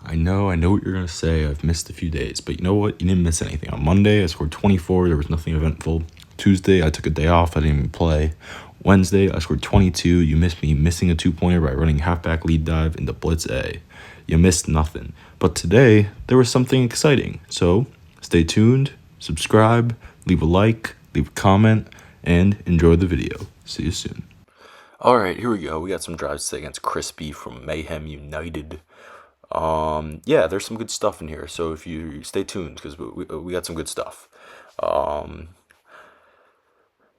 I know what you're gonna say. I've missed a few days, but you know what? You didn't miss anything. On Monday, I scored 24. There was nothing eventful. Tuesday, I took a day off. I didn't even play. Wednesday, I scored 22. You missed me missing a 2-pointer by running halfback lead dive into blitz A. You missed nothing. But today, there was something exciting. So, stay tuned, subscribe, leave a like, leave a comment, and enjoy the video. See you soon. Alright, here we go. We got some drives today against Crispy from Mayhem United. Yeah, there's some good stuff in here, so if you stay tuned, because we got some good stuff.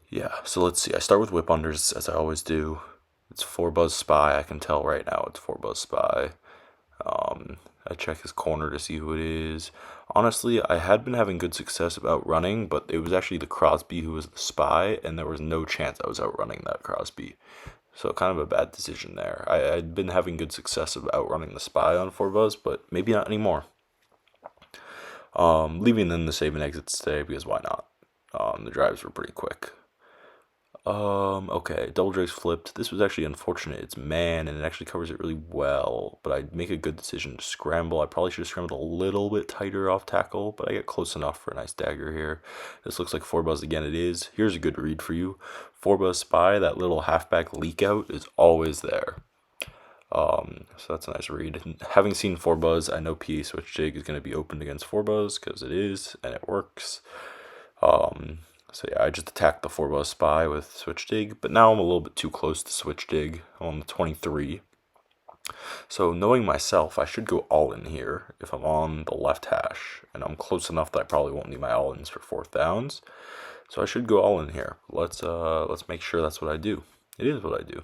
Yeah, so let's see. I start with whip unders, as I always do. It's 4-Buzz Spy. I can tell right now it's 4-Buzz Spy. I check his corner to see who it is. Honestly, I had been having good success outrunning, but it was actually the Crosby who was the spy, and there was no chance I was outrunning that Crosby. So kind of a bad decision there. I'd been having good success of outrunning the spy on 4-Buzz, but maybe not anymore. Leaving them the save and exits today, because why not? The drives were pretty quick. Okay, double Drake's flipped. This was actually unfortunate. It's man, and it actually covers it really well, but I'd make a good decision to scramble. I probably should have scrambled a little bit tighter off tackle, but I get close enough for a nice dagger here. This looks like 4-Buzz again. It is. Here's a good read for you. 4-Buzz Spy, that little halfback leak out is always there. So that's a nice read. Having seen 4-Buzz, I know PA switch jig is going to be opened against 4-Buzz, because it is, and it works. So yeah, I just attacked the 4-Buzz Spy with switch dig, but now I'm a little bit too close to switch dig. I'm on the 23. So knowing myself, I should go all in here if I'm on the left hash, and I'm close enough that I probably won't need my all ins for 4th downs. So I should go all in here. Let's make sure that's what I do. It is what I do.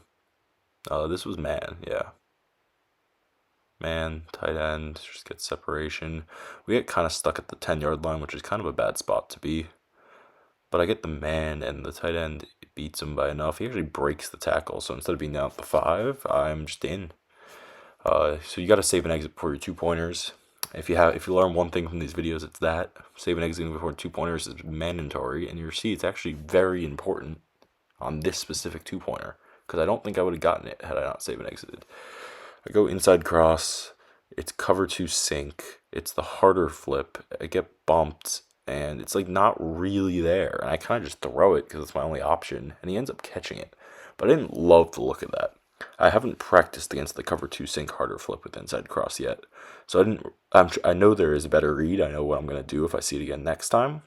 This was man, yeah. Man, tight end, just get separation. We get kind of stuck at the 10-yard line, which is kind of a bad spot to be. But I get the man, and the tight end beats him by enough. He actually breaks the tackle, so instead of being down at the 5, I'm just in. So you got to save and exit before your 2-pointers. If you learn one thing from these videos, it's that save and exiting before 2-pointers is mandatory, and you'll see it's actually very important on this specific 2-pointer, because I don't think I would have gotten it had I not save and exited. I go inside cross. It's cover 2 sink. It's the harder flip. I get bumped. And it's like not really there. And I kind of just throw it because it's my only option. And he ends up catching it. But I didn't love the look of that. I haven't practiced against the cover 2 sink harder flip with inside cross yet. So I know there is a better read. I know what I'm going to do if I see it again next time.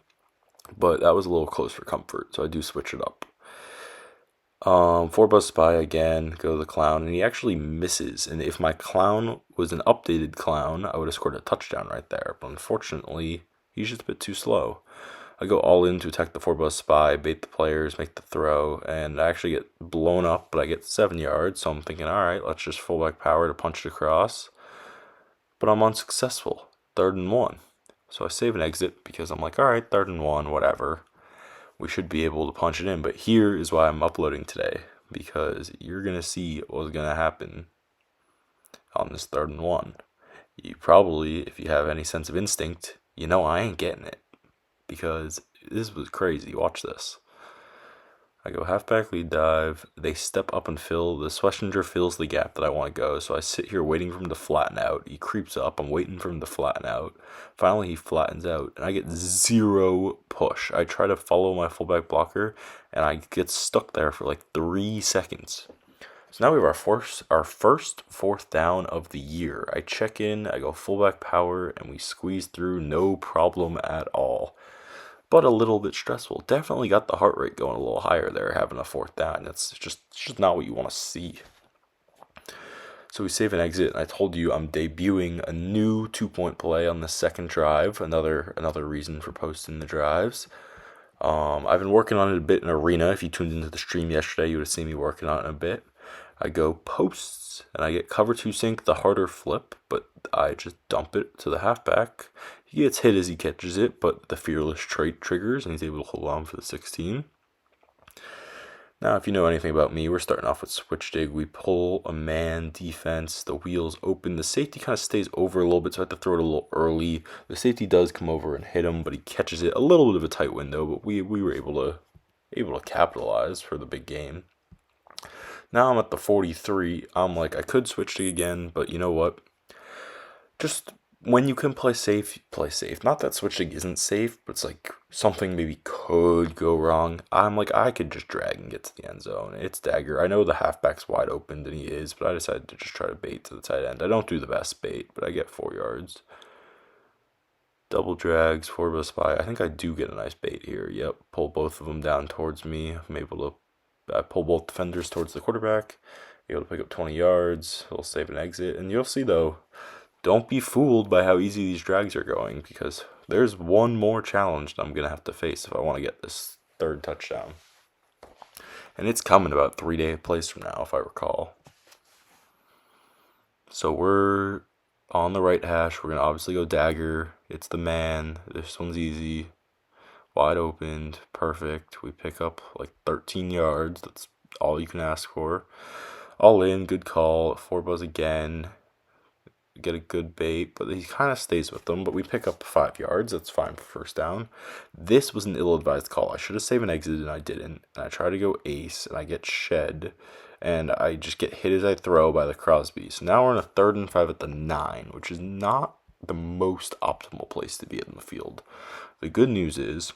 But that was a little close for comfort. So I do switch it up. 4-Buzz Spy again, go to the clown, and he actually misses. And if my clown was an updated clown, I would have scored a touchdown right there. But unfortunately, he's just a bit too slow. I go all in to attack the 4-Buzz Spy, bait the players, make the throw, and I actually get blown up, but I get 7 yards. So I'm thinking, all right, let's just fullback power to punch it across. But I'm unsuccessful. 3rd and 1. So I save and exit because I'm like, all right, 3rd and 1, whatever. We should be able to punch it in. But here is why I'm uploading today, because you're going to see what's going to happen on this 3rd and 1. You probably, if you have any sense of instinct, you know I ain't getting it, because this was crazy. Watch this. I go halfback lead dive. They step up and fill. The Schlesinger fills the gap that I want to go. So I sit here waiting for him to flatten out. He creeps up. I'm waiting for him to flatten out. Finally, he flattens out, and I get 0 push. I try to follow my fullback blocker, and I get stuck there for like 3 seconds. So now we have our first 4th down of the year. I check in, I go fullback power, and we squeeze through, no problem at all. But a little bit stressful. Definitely got the heart rate going a little higher there, having a 4th down. It's just not what you want to see. So we save and exit, and I told you I'm debuting a new 2-point play on the 2nd drive. Another reason for posting the drives. I've been working on it a bit in Arena. If you tuned into the stream yesterday, you would have seen me working on it a bit. I go posts, and I get cover 2 sink, the harder flip, but I just dump it to the halfback. He gets hit as he catches it, but the fearless trait triggers, and he's able to hold on for the 16. Now, if you know anything about me, we're starting off with switch dig. We pull a man defense, the wheels open. The safety kind of stays over a little bit, so I have to throw it a little early. The safety does come over and hit him, but he catches it. A little bit of a tight window, but we were able to capitalize for the big game. Now I'm at the 43. I'm like, I could switch dig again, but you know what? just when you can play safe, play safe. Not that switching isn't safe, but it's like something maybe could go wrong. I'm like, I could just drag and get to the end zone. It's Dagger. I know the halfback's wide open, and he is, but I decided to just try to bait to the tight end. I don't do the best bait, but I get 4 yards. Double drags, four by spy. I think I do get a nice bait here. Yep, pull both of them down towards me. I'm able to pull both defenders towards the quarterback. Able to pick up 20 yards. He'll save an exit. And you'll see, though, don't be fooled by how easy these drags are going, because there's one more challenge that I'm going to have to face if I want to get this third touchdown. And it's coming about 3 plays from now, if I recall. So we're on the right hash. We're going to obviously go Dagger. It's the man. This one's easy. Wide opened. Perfect. We pick up like 13 yards. That's all you can ask for. All in. Good call. Four buzz again. Get a good bait, but he kind of stays with them. But we pick up 5 yards. That's fine for first down. This was an ill-advised call. I should have saved an exit, and I didn't. And I try to go ace, and I get shed. And I just get hit as I throw by the Crosby. So now we're in a 3rd and 5 at the 9, which is not the most optimal place to be in the field. The good news is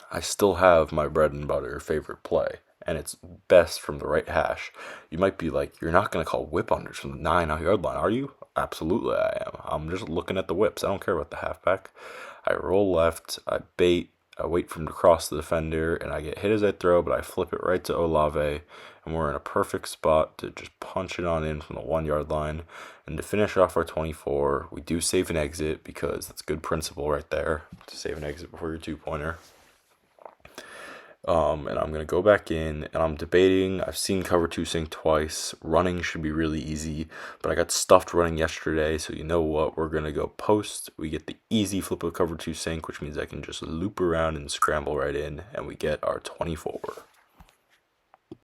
I still have my bread and butter favorite play, and it's best from the right hash. You might be like, you're not going to call whip unders from the 9-yard line, are you? Absolutely I am. I'm just looking at the whips. I don't care about the halfback. I roll left, I bait, I wait for him to cross the defender, and I get hit as I throw, but I flip it right to Olave, and we're in a perfect spot to just punch it on in from the 1-yard line. And to finish off our 24, we do save an exit, because that's good principle right there, to save an exit before your two-pointer. And I'm going to go back in, and I'm debating. I've seen cover 2 sync twice. Running should be really easy, but I got stuffed running yesterday, so you know what? We're going to go post. We get the easy flip of cover 2 sync, which means I can just loop around and scramble right in, and we get our 24.